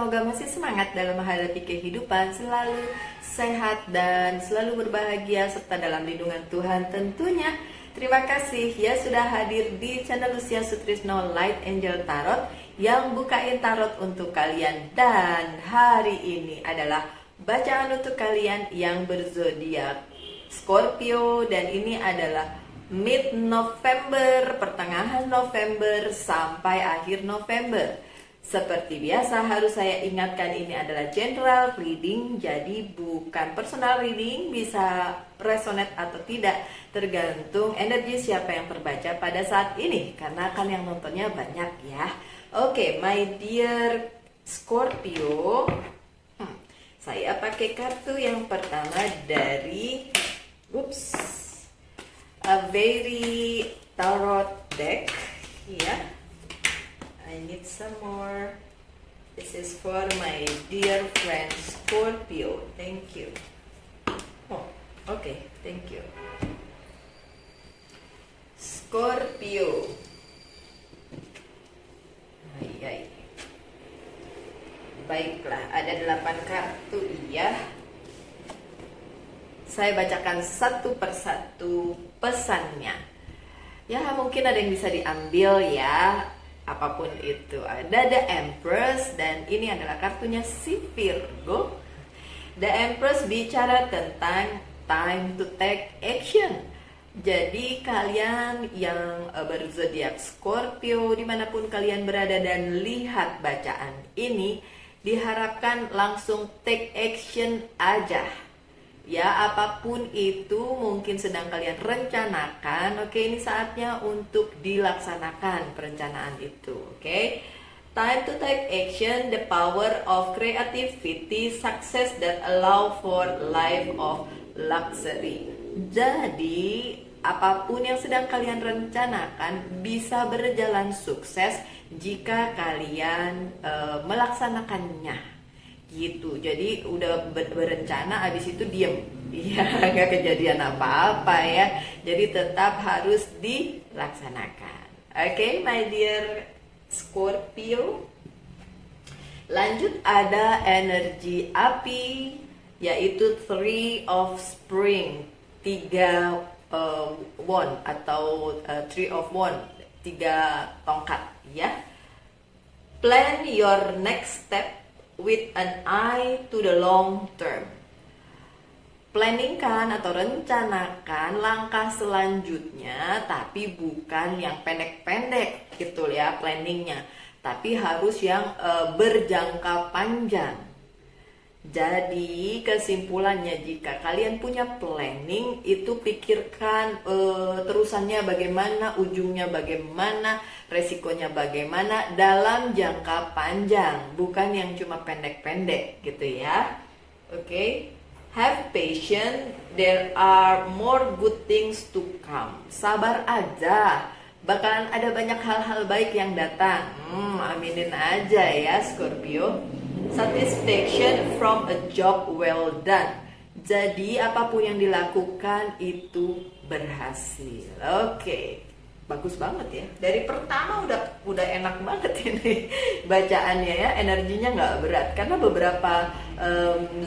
Semoga masih semangat dalam menghadapi kehidupan, selalu sehat dan selalu berbahagia serta dalam lindungan Tuhan tentunya. Terima kasih ya sudah hadir di channel Lucia Sutrisno Light Angel Tarot yang bukain tarot untuk kalian. Dan hari ini adalah bacaan untuk kalian yang berzodiak Scorpio, dan ini adalah mid-November, pertengahan November sampai akhir November. Seperti biasa harus saya ingatkan, ini adalah general reading, jadi bukan personal reading, bisa resonate atau tidak tergantung energi siapa yang terbaca pada saat ini, karena kan yang nontonnya banyak ya. Oke, my dear Scorpio, saya pakai kartu yang pertama dari a very tarot deck ya. I need some more. This is for my dear friend Scorpio. Thank you. Oh, okay. Thank you. Scorpio. Ay. Baiklah, ada 8 kartu ya. Saya bacakan satu persatu pesannya. Ya, mungkin ada yang bisa diambil ya. Apapun itu, ada The Empress, dan ini adalah kartunya si Virgo. The Empress bicara tentang time to take action. Jadi kalian yang berzodiak Scorpio, dimanapun kalian berada dan lihat bacaan ini, diharapkan langsung take action aja. Ya, apapun itu mungkin sedang kalian rencanakan, oke, ini saatnya untuk dilaksanakan perencanaan itu, oke. Time to take action, the power of creativity, success that allow for life of luxury. Jadi, apapun yang sedang kalian rencanakan bisa berjalan sukses jika kalian melaksanakannya. Gitu, jadi udah berencana, abis itu diem ya, nggak kejadian apa-apa ya, jadi tetap harus dilaksanakan. Oke, my dear Scorpio, lanjut ada energi api, yaitu Three of Spring, 3 wand atau Three of Wand, 3 tongkat ya. Plan your next step with an eye to the long term. Planningkan atau rencanakan langkah selanjutnya, tapi bukan yang pendek-pendek gitu ya planningnya, tapi harus yang berjangka panjang. Jadi kesimpulannya, jika kalian punya planning, itu pikirkan terusannya bagaimana, ujungnya bagaimana, resikonya bagaimana dalam jangka panjang, bukan yang cuma pendek-pendek gitu ya. Oke. Have patience, there are more good things to come. Sabar aja, bakalan ada banyak hal-hal baik yang datang. Aminin aja ya Scorpio. Satisfaction from a job well done. Jadi apapun yang dilakukan itu berhasil. Oke. Bagus banget ya. Dari pertama udah enak banget ini bacaannya ya. Energinya nggak berat, karena beberapa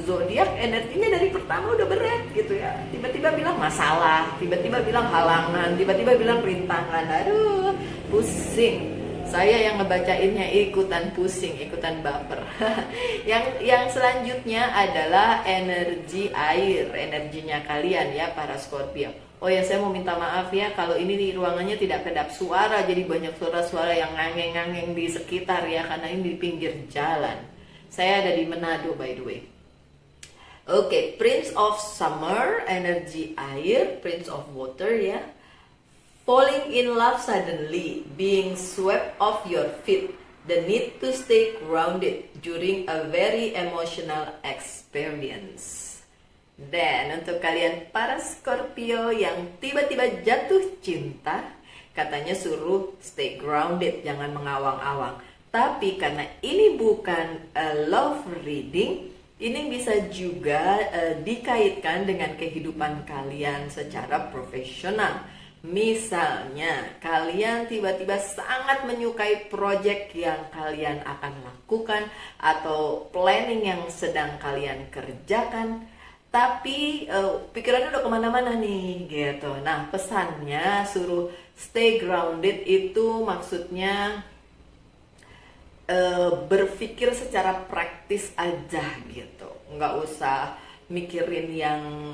zodiak energinya dari pertama udah berat gitu ya. Tiba-tiba bilang masalah, tiba-tiba bilang halangan, tiba-tiba bilang rintangan. Aduh, pusing. Saya yang ngebacainnya ikutan pusing, ikutan baper. Yang selanjutnya adalah energi air, energinya kalian ya para Scorpio. Oh ya, saya mau minta maaf ya kalau ini di ruangannya tidak kedap suara, jadi banyak suara-suara yang ngangeng-ngangeng di sekitar ya, karena ini di pinggir jalan. Saya ada di Manado by the way. Oke, Prince of Summer, energi air, Prince of Water ya. Falling in love suddenly, being swept off your feet, the need to stay grounded during a very emotional experience. Dan untuk kalian para Scorpio yang tiba-tiba jatuh cinta, katanya suruh stay grounded, jangan mengawang-awang. Tapi karena ini bukan love reading, ini bisa juga dikaitkan dengan kehidupan kalian secara profesional. Misalnya, kalian tiba-tiba sangat menyukai project yang kalian akan lakukan atau planning yang sedang kalian kerjakan, tapi pikirannya udah kemana-mana nih gitu. Nah, pesannya suruh stay grounded itu maksudnya berpikir secara praktis aja gitu, nggak usah mikirin yang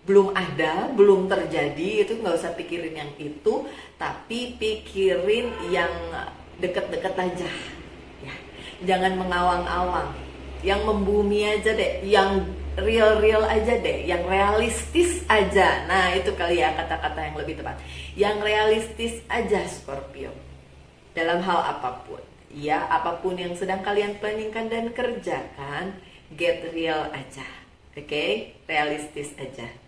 belum ada, belum terjadi, itu nggak usah pikirin yang itu, tapi pikirin yang deket-deket aja ya. Jangan mengawang-awang, yang membumi aja deh, yang real-real aja deh, yang realistis aja. Nah, itu kali ya kata-kata yang lebih tepat, yang realistis aja Scorpio dalam hal apapun ya. Apapun yang sedang kalian planningkan dan kerjakan, get real aja, oke? Realistis aja.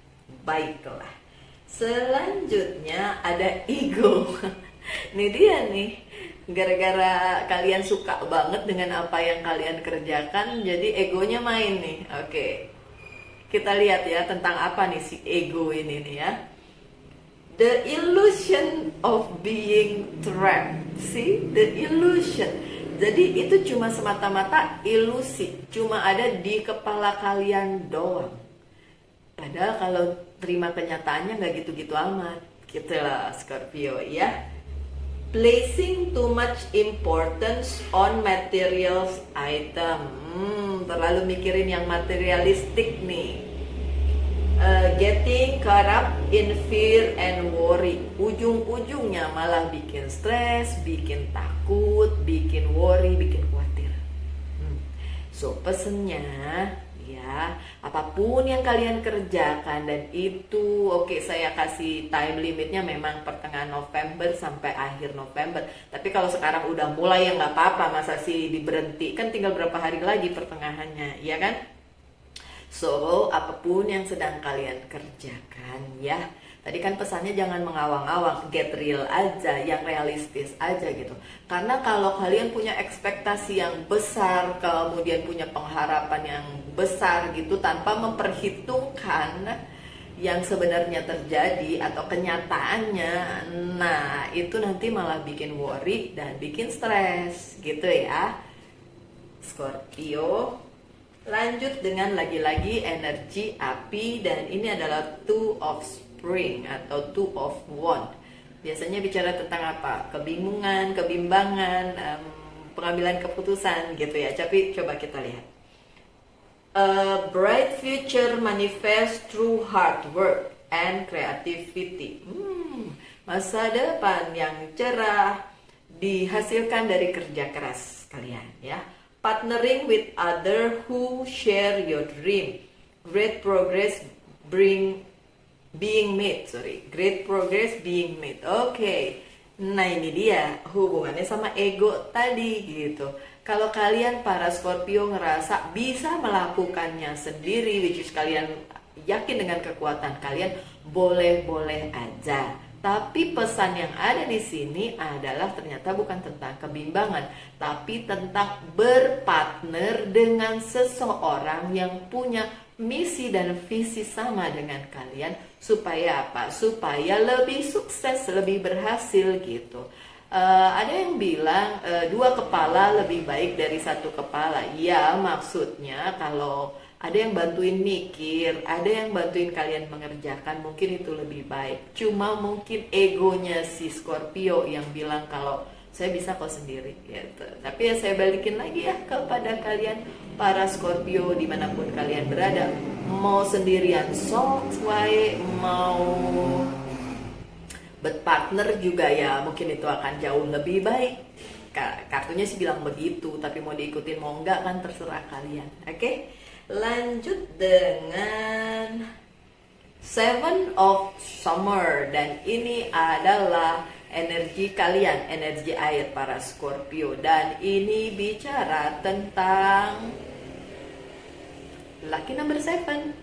Baiklah, selanjutnya ada ego. Ini dia nih, gara-gara kalian suka banget dengan apa yang kalian kerjakan, jadi egonya main nih. Oke, kita lihat ya tentang apa nih si ego ini nih ya. The illusion of being trapped. See, the illusion. Jadi itu cuma semata-mata ilusi, cuma ada di kepala kalian doang. Padahal kalau terima kenyataannya nggak gitu-gitu amat, gitu lah Scorpio ya. Placing too much importance on materials item, terlalu mikirin yang materialistik nih. Getting caught up in fear and worry, ujung-ujungnya malah bikin stres, bikin takut, bikin worry, bikin khawatir. So pesennya ya, apapun yang kalian kerjakan, dan itu oke, saya kasih time limitnya memang pertengahan November sampai akhir November. Tapi kalau sekarang udah mulai ya nggak apa-apa, masa sih diberhenti, kan tinggal berapa hari lagi pertengahannya, ya kan? So apapun yang sedang kalian kerjakan ya, tadi kan pesannya jangan mengawang-awang, get real aja, yang realistis aja gitu. Karena kalau kalian punya ekspektasi yang besar, kemudian punya pengharapan yang besar gitu, tanpa memperhitungkan yang sebenarnya terjadi atau kenyataannya, nah itu nanti malah bikin worry dan bikin stres gitu ya Scorpio. Lanjut dengan lagi-lagi energi api, dan ini adalah Two of Spring atau Two of Wand. Biasanya bicara tentang apa? Kebingungan, kebimbangan, pengambilan keputusan gitu ya. Tapi coba kita lihat. A bright future manifest through hard work and creativity. Masa depan yang cerah dihasilkan dari kerja keras kalian ya. Partnering with other who share your dream. Great progress being made. Great progress being made. Oke. Nah ini dia hubungannya sama ego tadi gitu. Kalau kalian para Scorpio ngerasa bisa melakukannya sendiri, which is kalian yakin dengan kekuatan kalian, boleh-boleh aja. Tapi pesan yang ada di sini adalah ternyata bukan tentang kebimbangan, tapi tentang berpartner dengan seseorang yang punya misi dan visi sama dengan kalian. Supaya apa? Supaya lebih sukses, lebih berhasil gitu. Ada yang bilang 2 kepala lebih baik dari 1 kepala. Ya maksudnya kalau ada yang bantuin mikir, ada yang bantuin kalian mengerjakan, mungkin itu lebih baik. Cuma mungkin egonya si Scorpio yang bilang kalau saya bisa kok sendiri gitu. Tapi ya saya balikin lagi ya kepada kalian para Scorpio dimanapun kalian berada. Mau sendirian sok wae, mau berpartner juga ya mungkin itu akan jauh lebih baik. Kartunya sih bilang begitu, tapi mau diikutin mau enggak kan terserah kalian. Oke? Lanjut dengan Seven of Summer, dan ini adalah energi kalian, energi air para Scorpio, dan ini bicara tentang lucky number 7.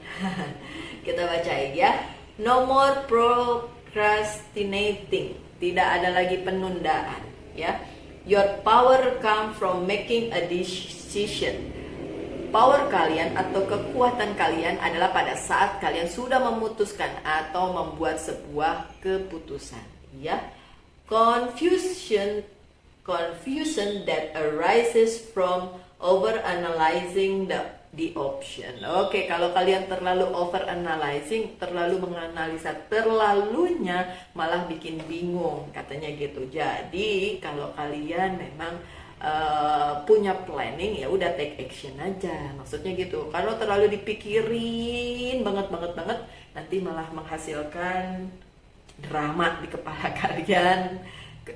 Kita bacain ya. No more procrastinating, tidak ada lagi penundaan ya. Your power come from making a decision. power kalian atau kekuatan kalian adalah pada saat kalian sudah memutuskan atau membuat sebuah keputusan, ya. Confusion that arises from overanalyzing the option. Oke, kalau kalian terlalu overanalyzing, terlalu menganalisa terlalunya malah bikin bingung, katanya gitu. Jadi kalau kalian memang punya planning, ya udah take action aja, maksudnya gitu. Kalau terlalu dipikirin banget, nanti malah menghasilkan drama di kepala kalian,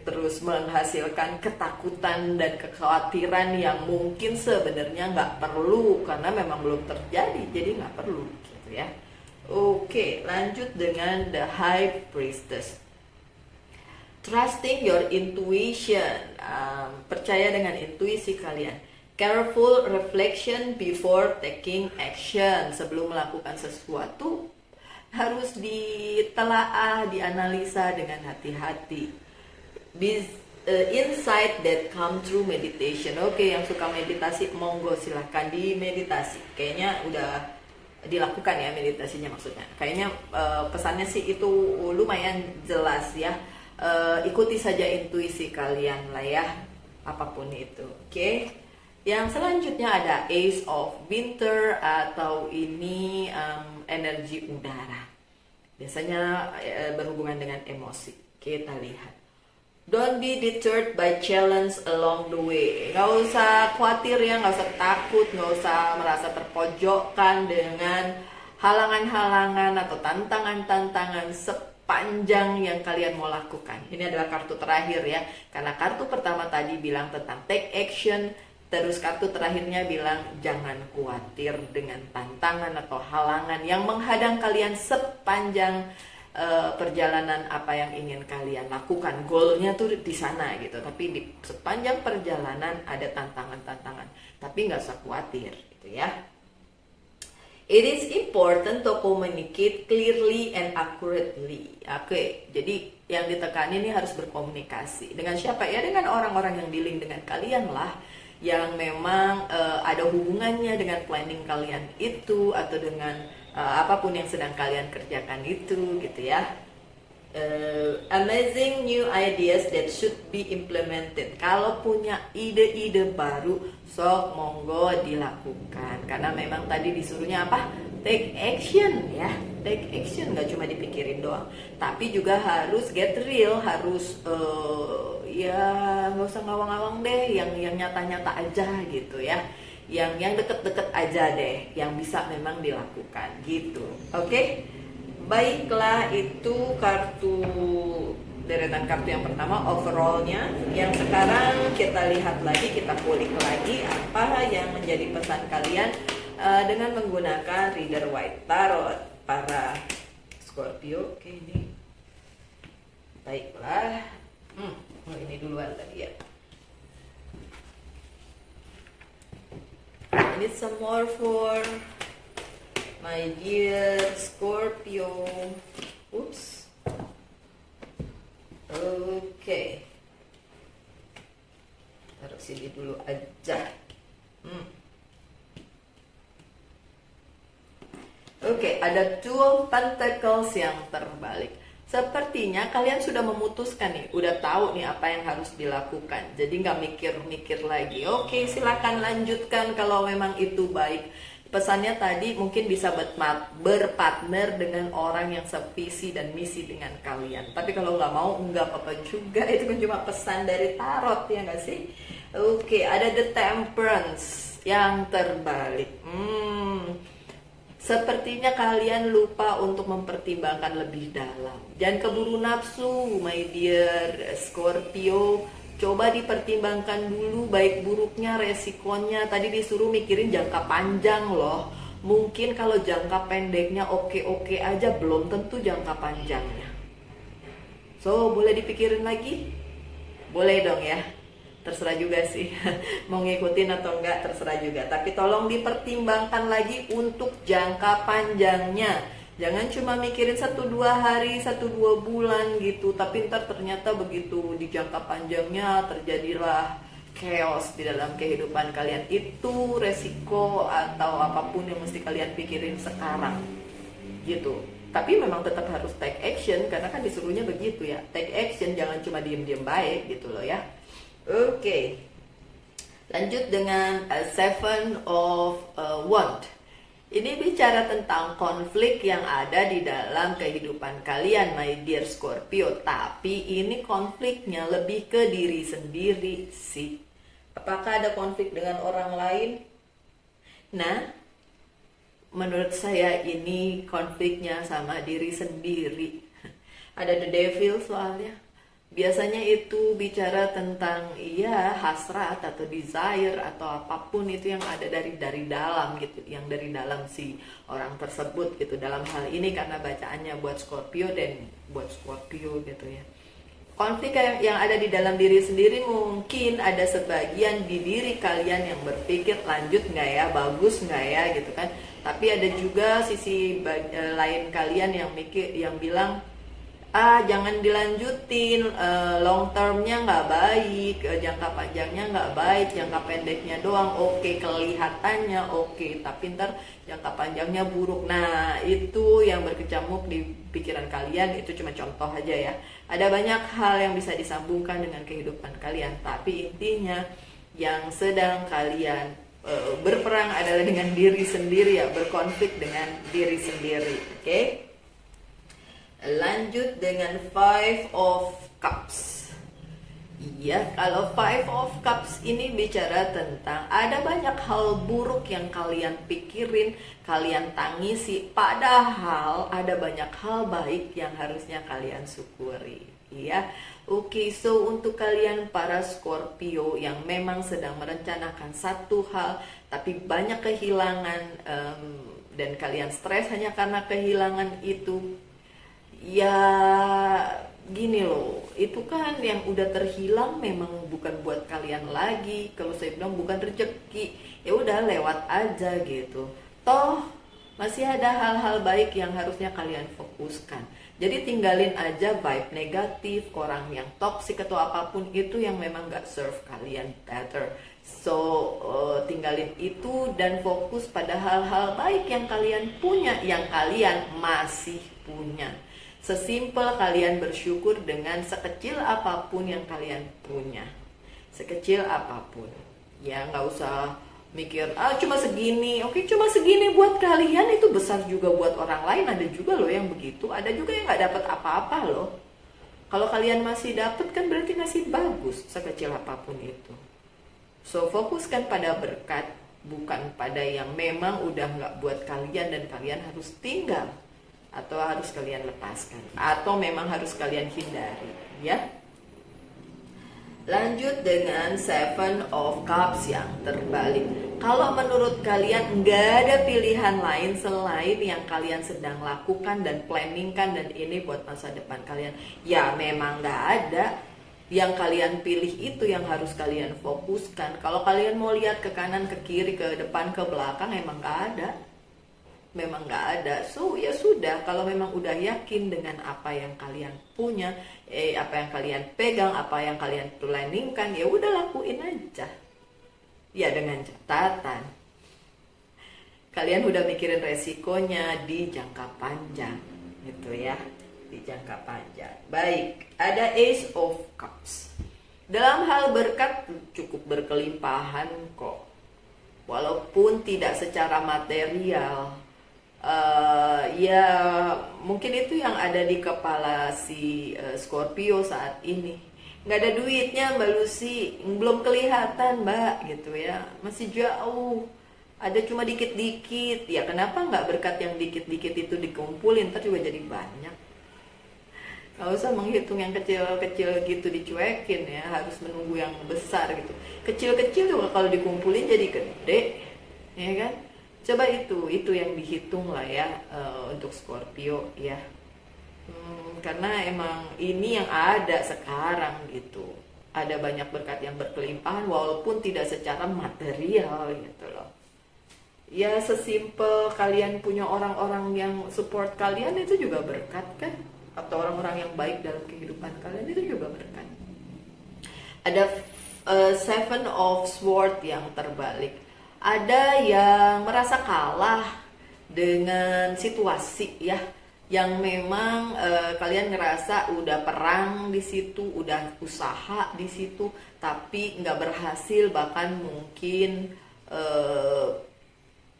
terus menghasilkan ketakutan dan kekhawatiran yang mungkin sebenarnya nggak perlu karena memang belum terjadi, jadi nggak perlu gitu ya. Oke, lanjut dengan the High Priestess. Trusting your intuition, percaya dengan intuisi kalian. Careful reflection before taking action, sebelum melakukan sesuatu harus ditelaah, dianalisa dengan hati-hati. Insight that come through meditation. Oke, yang suka meditasi monggo silahkan dimeditasi. Kayaknya udah dilakukan ya meditasinya, maksudnya. Kayaknya pesannya sih itu lumayan jelas ya. Ikuti saja intuisi kalian lah ya, apapun itu. Oke. Yang selanjutnya ada Ace of Winter, atau ini energi udara. Biasanya berhubungan dengan emosi. Kita lihat. Don't be deterred by challenge along the way. Gak usah khawatir ya, gak usah takut, gak usah merasa terpojokkan dengan halangan-halangan atau tantangan-tantangan panjang yang kalian mau lakukan. Ini adalah kartu terakhir ya, karena kartu pertama tadi bilang tentang take action, terus kartu terakhirnya bilang jangan khawatir dengan tantangan atau halangan yang menghadang kalian sepanjang perjalanan apa yang ingin kalian lakukan. Goalnya tuh di sana gitu, tapi di sepanjang perjalanan ada tantangan-tantangan, tapi nggak usah khawatir gitu ya. It is important to communicate clearly and accurately. Oke, jadi yang ditekani ini harus berkomunikasi. Dengan siapa? Ya dengan orang-orang yang dealing dengan kalian lah, yang memang ada hubungannya dengan planning kalian itu, atau dengan apapun yang sedang kalian kerjakan itu gitu ya. Amazing new ideas that should be implemented. Kalau punya ide-ide baru, sok monggo dilakukan. Karena memang tadi disuruhnya apa? Take action ya. Take action, nggak cuma dipikirin doang, tapi juga harus get real, harus ya nggak usah ngawang-ngawang deh, yang nyata-nyata aja gitu ya. Yang deket-deket aja deh, yang bisa memang dilakukan gitu. Oke? Baiklah, itu kartu deretan kartu yang pertama, overallnya. Yang sekarang kita lihat lagi, kita kulik lagi apa yang menjadi pesan kalian dengan menggunakan Reader White Tarot para Scorpio. Oke, ini baiklah. Ini duluan tadi ya. Ini some more for my dear Scorpio. Oops. Oke. Taruh sini dulu aja. Oke, ada Two of Pentacles yang terbalik. Sepertinya kalian sudah memutuskan nih, udah tahu nih apa yang harus dilakukan. Jadi nggak mikir-mikir lagi. Oke, silakan lanjutkan kalau memang itu baik. Pesannya tadi mungkin bisa berpartner dengan orang yang sevisi dan misi dengan kalian. Tapi kalau nggak mau, nggak apa-apa juga. Itu kan cuma pesan dari tarot, ya nggak sih? Oke, ada The Temperance yang terbalik. Sepertinya kalian lupa untuk mempertimbangkan lebih dalam. Jangan keburu nafsu, my dear Scorpio. Coba dipertimbangkan dulu baik buruknya, resikonya. Tadi disuruh mikirin jangka panjang loh. Mungkin kalau jangka pendeknya oke-oke aja, belum tentu jangka panjangnya. So, boleh dipikirin lagi? Boleh dong ya. Terserah juga sih, mau ngikutin atau enggak terserah juga. Tapi tolong dipertimbangkan lagi untuk jangka panjangnya. Jangan cuma mikirin 1-2 hari, 1-2 bulan gitu. Tapi ntar ternyata begitu di jangka panjangnya terjadilah chaos di dalam kehidupan kalian. Itu resiko atau apapun yang mesti kalian pikirin sekarang gitu. Tapi memang tetap harus take action karena kan disuruhnya begitu ya. Take action, jangan cuma diem-diem baik gitu loh ya. Oke. Lanjut dengan Seven of Wands. Ini bicara tentang konflik yang ada di dalam kehidupan kalian, my dear Scorpio. Tapi ini konfliknya lebih ke diri sendiri sih. Apakah ada konflik dengan orang lain? Nah, menurut saya ini konfliknya sama diri sendiri. Ada the devil soalnya. Biasanya itu bicara tentang hasrat atau desire atau apapun itu yang ada dari dalam gitu, yang dari dalam si orang tersebut gitu. Dalam hal ini karena bacaannya buat Scorpio dan buat Scorpio gitu ya. Konflik yang ada di dalam diri sendiri, mungkin ada sebagian di diri kalian yang berpikir lanjut nggak ya, bagus nggak ya gitu kan. Tapi ada juga sisi lain kalian yang bilang jangan dilanjutin, long termnya nggak baik, jangka panjangnya nggak baik, jangka pendeknya doang oke, kelihatannya oke, tapi ntar jangka panjangnya buruk. Nah itu yang berkecamuk di pikiran kalian, itu cuma contoh aja ya. Ada banyak hal yang bisa disambungkan dengan kehidupan kalian, tapi intinya yang sedang kalian berperang adalah dengan diri sendiri ya, berkonflik dengan diri sendiri. Oke? Lanjut dengan Five of Cups. Iya, kalau Five of Cups ini bicara tentang ada banyak hal buruk yang kalian pikirin, kalian tangisi, padahal ada banyak hal baik yang harusnya kalian syukuri. Iya, oke. So untuk kalian para Scorpio yang memang sedang merencanakan satu hal, tapi banyak kehilangan dan kalian stres hanya karena kehilangan itu. Ya gini loh, itu kan yang udah terhilang memang bukan buat kalian lagi. Kalau saya bilang bukan rezeki, ya udah lewat aja gitu. Toh masih ada hal-hal baik yang harusnya kalian fokuskan. Jadi tinggalin aja vibe negatif, orang yang toxic atau apapun itu yang memang gak serve kalian better. So tinggalin itu dan fokus pada hal-hal baik yang kalian punya, yang kalian masih punya. Sesimpel kalian bersyukur dengan sekecil apapun yang kalian punya. Sekecil apapun. Ya nggak usah mikir, cuma segini. Oke, cuma segini buat kalian itu besar juga buat orang lain. Ada juga loh yang begitu. Ada juga yang nggak dapat apa-apa loh. Kalau kalian masih dapat kan berarti masih bagus sekecil apapun itu. So fokuskan pada berkat, bukan pada yang memang udah nggak buat kalian dan kalian harus tinggal. Atau harus kalian lepaskan, atau memang harus kalian hindari ya. Lanjut dengan Seven of Cups yang terbalik. Kalau menurut kalian nggak ada pilihan lain selain yang kalian sedang lakukan dan planningkan, dan ini buat masa depan kalian, ya memang nggak ada. Yang kalian pilih itu yang harus kalian fokuskan. Kalau kalian mau lihat ke kanan, ke kiri, ke depan, ke belakang, emang nggak ada. Memang nggak ada. So ya sudah, kalau memang udah yakin dengan apa yang kalian punya, apa yang kalian pegang, apa yang kalian planningkan, ya udah lakuin aja. Ya dengan catatan kalian udah mikirin resikonya di jangka panjang gitu ya, di jangka panjang. Baik, ada Ace of Cups. Dalam hal berkat cukup berkelimpahan kok, walaupun tidak secara material. Ya mungkin itu yang ada di kepala si Scorpio saat ini. Nggak ada duitnya Mbak Lucy, belum kelihatan Mbak gitu ya, masih jauh, ada cuma dikit-dikit. Ya kenapa nggak berkat yang dikit-dikit itu dikumpulin, ntar juga jadi banyak. Nggak usah menghitung yang kecil-kecil gitu dicuekin ya, harus menunggu yang besar gitu. Kecil-kecil juga kalau dikumpulin jadi gede, ya kan? Coba itu yang dihitung lah ya untuk Scorpio ya. Karena emang ini yang ada sekarang gitu. Ada banyak berkat yang berkelimpahan walaupun tidak secara material gitu loh. Ya sesimpel kalian punya orang-orang yang support kalian, itu juga berkat kan? Atau orang-orang yang baik dalam kehidupan kalian, itu juga berkat. Ada Seven of Swords yang terbalik. Ada yang merasa kalah dengan situasi ya, yang memang kalian ngerasa udah perang di situ, udah usaha di situ, tapi nggak berhasil, bahkan mungkin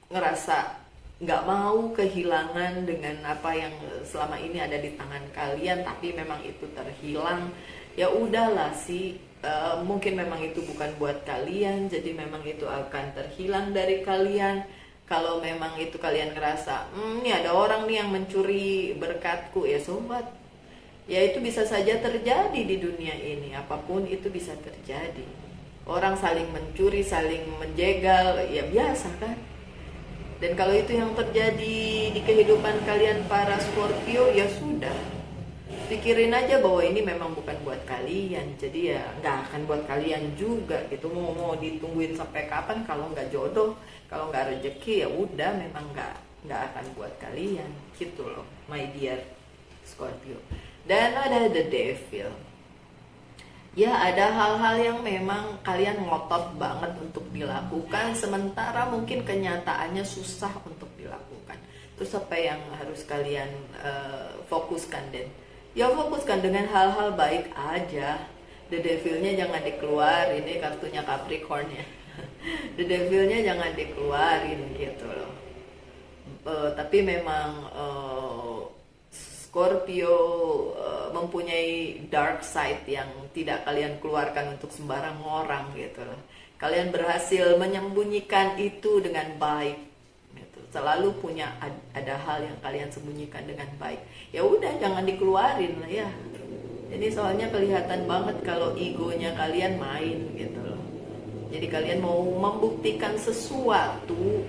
ngerasa nggak mau kehilangan dengan apa yang selama ini ada di tangan kalian, tapi memang itu terhilang. Ya udahlah sih, mungkin memang itu bukan buat kalian, jadi memang itu akan terhilang dari kalian. Kalau memang itu kalian ngerasa ini ada orang nih yang mencuri berkatku, ya sobat, ya itu bisa saja terjadi di dunia ini. Apapun itu bisa terjadi. Orang saling mencuri, saling menjegal, ya biasa kan. Dan kalau itu yang terjadi di kehidupan kalian para Scorpio, ya sudah, pikirin aja bahwa ini memang bukan buat kalian. Jadi ya nggak akan buat kalian juga gitu. Mau ditungguin sampai kapan kalau nggak jodoh, kalau nggak rezeki, ya udah memang nggak akan buat kalian gitu loh, my dear Scorpio. Dan ada the Devil. Ya ada hal-hal yang memang kalian ngotot banget untuk dilakukan, sementara mungkin kenyataannya susah untuk dilakukan. Terus apa yang harus kalian fokuskan, Den? Ya fokuskan dengan hal-hal baik aja. The Devil-nya jangan dikeluarin, ini kartunya Capricorn ya. The Devil-nya jangan dikeluarin gitu loh. Tapi memang Scorpio mempunyai dark side yang tidak kalian keluarkan untuk sembarang orang gitu loh. Kalian berhasil menyembunyikan itu dengan baik gitu. Selalu punya ada hal yang kalian sembunyikan dengan baik. Ya udah jangan dikeluarin lah ya. Jadi soalnya kelihatan banget kalau egonya kalian main gitu loh. Jadi kalian mau membuktikan sesuatu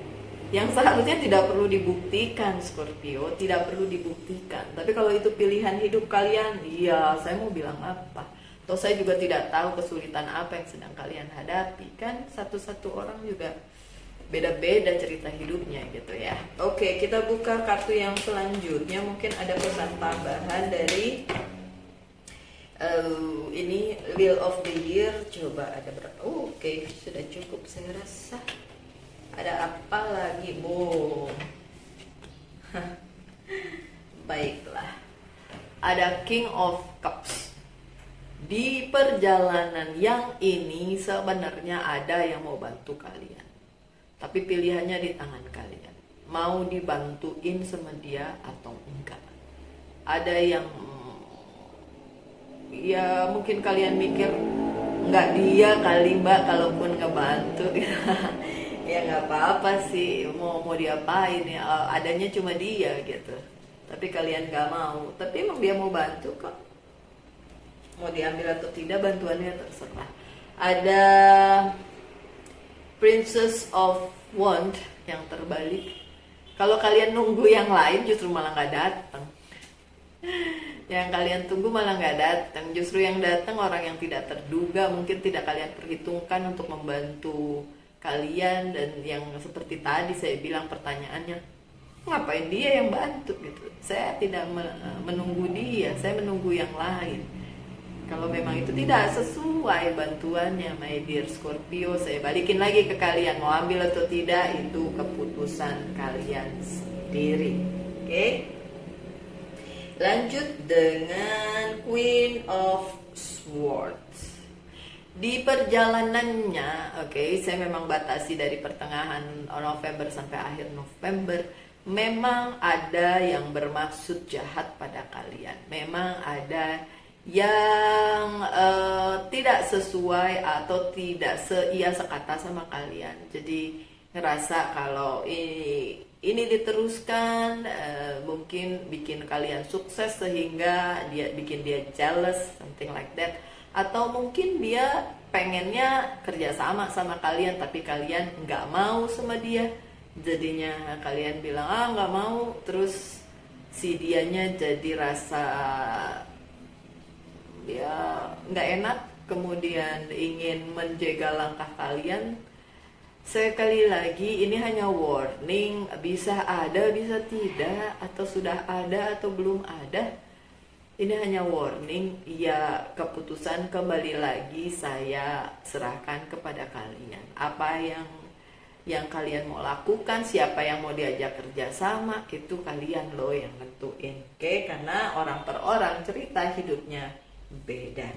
yang seharusnya tidak perlu dibuktikan, Scorpio, tidak perlu dibuktikan. Tapi kalau itu pilihan hidup kalian, iya, saya mau bilang apa? Atau saya juga tidak tahu kesulitan apa yang sedang kalian hadapi. Kan satu-satu orang juga beda-beda cerita hidupnya gitu ya. Oke, kita buka kartu yang selanjutnya. Mungkin ada pesan tambahan dari ini Wheel of the Year. Coba ada berapa? Oke, sudah cukup saya rasa. Ada apa lagi, Bu? Baiklah. Ada King of Cups. Di perjalanan yang ini sebenarnya ada yang mau bantu kalian. Tapi pilihannya di tangan kalian. Mau dibantuin sama dia atau enggak. Ada yang ya mungkin kalian mikir enggak dia kali Mbak kalaupun ngebantu. Ya nggak apa-apa sih, mau diapain ya, adanya cuma dia gitu. Tapi kalian nggak mau, tapi emang dia mau bantu kok. Mau diambil atau tidak bantuannya terserah. Ada Princess of Wands yang terbalik. Kalau kalian nunggu yang lain justru malah nggak datang. Yang kalian tunggu malah nggak datang. Justru yang datang orang yang tidak terduga, mungkin tidak kalian perhitungkan untuk membantu kalian. Dan yang seperti tadi saya bilang pertanyaannya, ngapain dia yang bantu gitu. Saya tidak menunggu dia, saya menunggu yang lain. Kalau memang itu tidak sesuai bantuannya, my dear Scorpio, saya balikin lagi ke kalian, mau ambil atau tidak itu keputusan kalian sendiri. Oke? Lanjut dengan Queen of Swords. Di perjalanannya, oke, saya memang batasi dari pertengahan November sampai akhir November. Memang ada yang bermaksud jahat pada kalian. Memang ada yang tidak sesuai atau tidak seia sekata sama kalian. Jadi ngerasa kalau ini diteruskan mungkin bikin kalian sukses sehingga bikin dia jealous, something like that. Atau mungkin dia pengennya kerjasama sama kalian tapi kalian nggak mau sama dia. Jadinya kalian bilang nggak mau, terus si dianya jadi rasa ya nggak enak, kemudian ingin menjegal langkah kalian. Sekali lagi ini hanya warning, bisa ada bisa tidak, atau sudah ada atau belum ada. Ini hanya warning, ya keputusan kembali lagi saya serahkan kepada kalian. Apa yang kalian mau lakukan, siapa yang mau diajak kerjasama, itu kalian loh yang nentuin. Oke, karena orang per orang cerita hidupnya beda.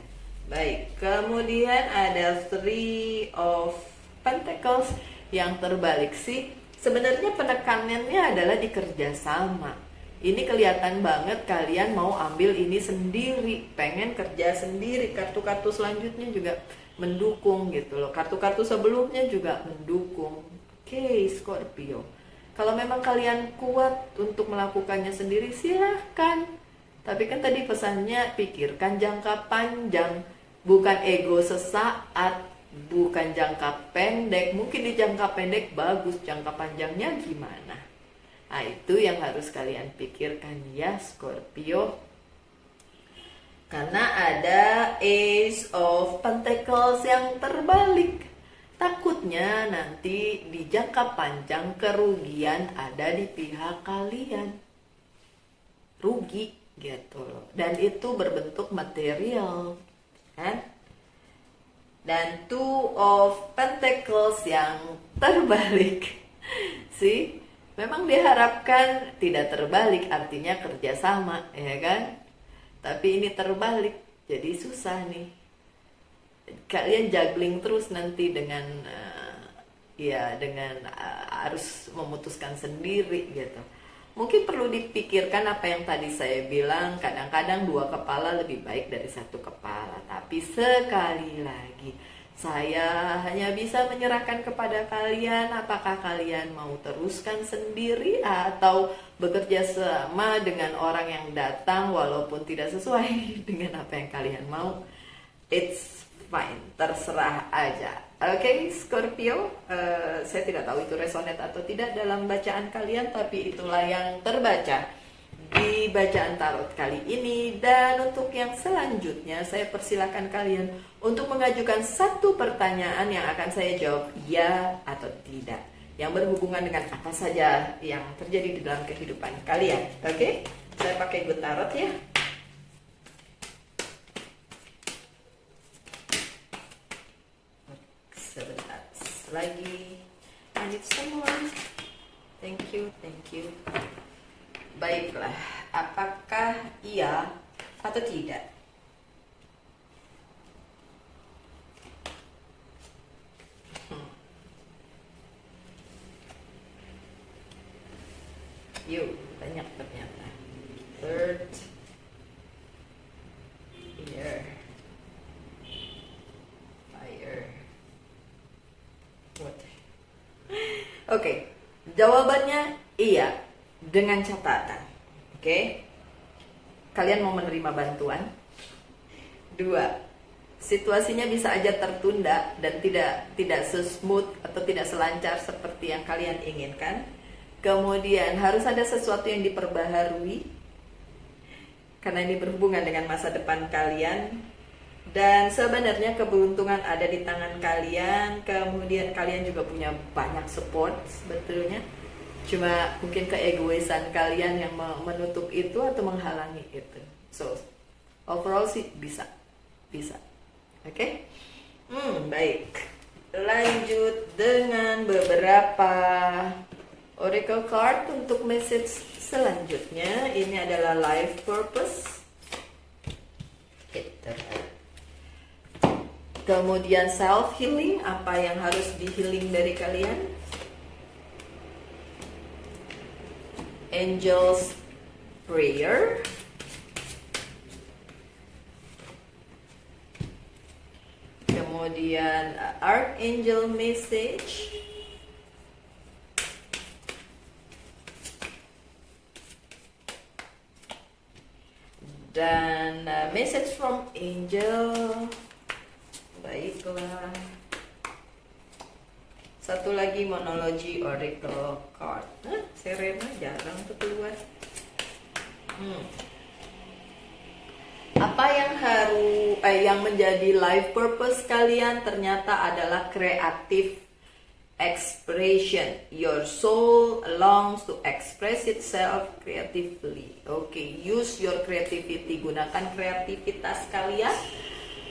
Baik, kemudian ada Three of Pentacles yang terbalik sih. Sebenarnya penekanannya adalah di kerjasama. Ini kelihatan banget kalian mau ambil ini sendiri, pengen kerja sendiri. Kartu-kartu selanjutnya juga mendukung gitu loh. Kartu-kartu sebelumnya juga mendukung. Oke, Scorpio. Kalau memang kalian kuat untuk melakukannya sendiri, silahkan. Tapi kan tadi pesannya pikirkan jangka panjang, bukan ego sesaat, bukan jangka pendek. Mungkin di jangka pendek bagus, jangka panjangnya gimana? Nah, itu yang harus kalian pikirkan ya Scorpio. Karena ada Ace of Pentacles yang terbalik. Takutnya nanti di jangka panjang kerugian ada di pihak kalian. Rugi gitu loh. Dan itu berbentuk material, kan? Dan Two of Pentacles yang terbalik. Sih? Memang diharapkan tidak terbalik, artinya kerjasama, ya kan? Tapi ini terbalik, jadi susah nih. Kalian juggling terus nanti dengan, harus memutuskan sendiri gitu. Mungkin perlu dipikirkan apa yang tadi saya bilang, kadang-kadang dua kepala lebih baik dari satu kepala. Tapi sekali lagi, saya hanya bisa menyerahkan kepada kalian apakah kalian mau teruskan sendiri atau bekerja sama dengan orang yang datang walaupun tidak sesuai dengan apa yang kalian mau. It's fine, terserah aja. Oke, Scorpio, saya tidak tahu itu resonate atau tidak dalam bacaan kalian, tapi itulah yang terbaca di bacaan tarot kali ini. Dan untuk yang selanjutnya, saya persilakan kalian untuk mengajukan satu pertanyaan yang akan saya jawab ya atau tidak, yang berhubungan dengan apa saja yang terjadi di dalam kehidupan kalian. Oke, saya pakai good tarot ya. Sebentar lagi. I need someone. Thank you. Baiklah, apakah iya atau tidak? Yuk, banyak ternyata. Third year. Fire. What? Oke, jawabannya iya dengan catatan. Oke. Kalian mau menerima bantuan? 2. Situasinya bisa aja tertunda dan tidak sesmooth atau tidak selancar seperti yang kalian inginkan. Kemudian harus ada sesuatu yang diperbaharui karena ini berhubungan dengan masa depan kalian. Dan sebenarnya keberuntungan ada di tangan kalian. Kemudian kalian juga punya banyak support sebetulnya. Cuma mungkin keegoisan kalian yang menutup itu atau menghalangi itu. So, overall sih bisa. Oke? Baik. Lanjut dengan beberapa oracle card untuk message selanjutnya. Ini adalah life purpose. Kemudian self healing, apa yang harus di healing dari kalian? Angel's prayer. Kemudian archangel message. Dan message from angel. Baiklah. Satu lagi monologi oracle card. Serena jarang tuh keluar. Apa yang menjadi life purpose kalian ternyata adalah kreatif expression. Your soul longs to express itself creatively. Oke, use your creativity. Gunakan kreativitas kalian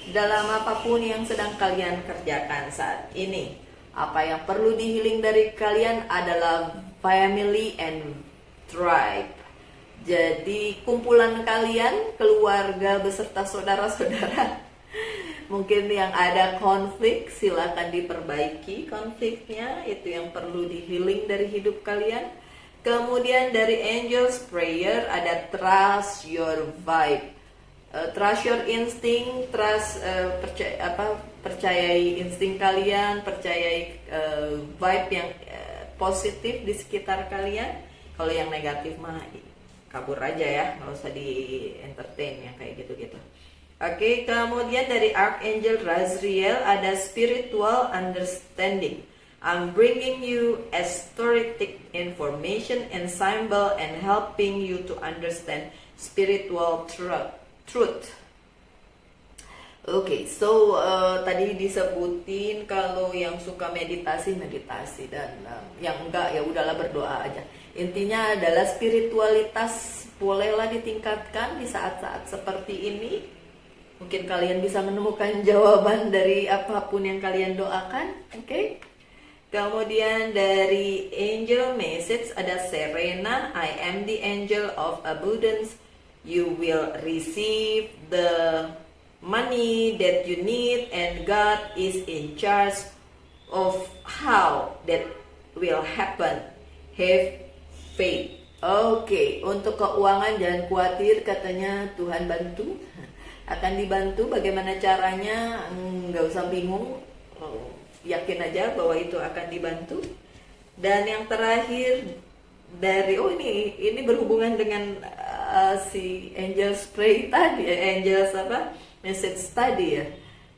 dalam apapun yang sedang kalian kerjakan saat ini. Apa yang perlu di-healing dari kalian adalah family and tribe. Jadi kumpulan kalian, keluarga beserta saudara-saudara. Mungkin yang ada konflik, silakan diperbaiki konfliknya. Itu yang perlu di-healing dari hidup kalian. Kemudian dari Angel's Prayer ada trust your vibe. Trust your instinct, percayai insting kalian, percayai vibe yang positif di sekitar kalian. Kalau yang negatif mah kabur aja ya, nggak usah di entertain yang kayak gitu-gitu. Oke, kemudian dari Archangel Raziel ada spiritual understanding. I'm bringing you esoteric information and symbol and helping you to understand spiritual truth. Oke, so tadi disebutin kalau yang suka meditasi dan yang enggak ya udahlah berdoa aja. Intinya adalah spiritualitas bolehlah ditingkatkan di saat-saat seperti ini. Mungkin kalian bisa menemukan jawaban dari apapun yang kalian doakan, oke? Kemudian dari angel message ada Serena, I am the angel of abundance. You will receive the money that you need and God is in charge of how that will happen. Have faith. Oke, untuk keuangan jangan khawatir, katanya Tuhan bantu. Akan dibantu. Bagaimana caranya nggak usah bingung, yakin aja bahwa itu akan dibantu. Dan yang terakhir dari ini berhubungan dengan si angel spray tadi, angels message tadi ya,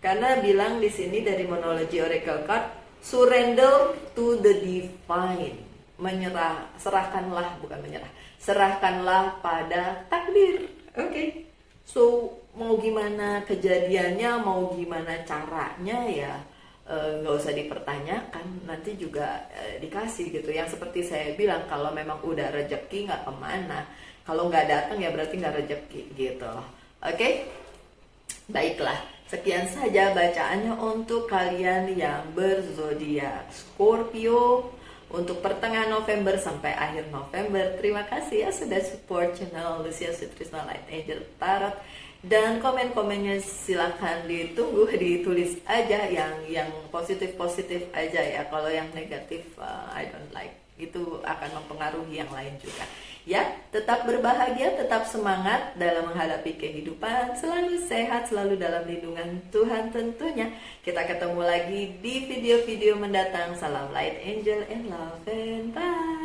karena bilang di sini dari Monology Oracle Card, surrender to the divine, serahkanlah pada takdir. Oke. So mau gimana kejadiannya, mau gimana caranya ya nggak usah dipertanyakan, nanti juga dikasih gitu. Yang seperti saya bilang, kalau memang udah rezeki nggak kemana, kalau nggak datang ya berarti nggak rezeki gitu. Oke, baiklah, sekian saja bacaannya untuk kalian yang berzodiak Scorpio untuk pertengahan November sampai akhir November. Terima kasih ya sudah support channel Lucia Sutrisno Light Angel Tarot. Dan komen-komennya silahkan ditunggu, ditulis aja yang positif aja ya. Kalau yang negatif I don't like, itu akan mempengaruhi yang lain juga. Ya, tetap berbahagia, tetap semangat dalam menghadapi kehidupan, selalu sehat, selalu dalam lindungan Tuhan tentunya. Kita ketemu lagi di video-video mendatang. Salam light, angel, and love, and bye.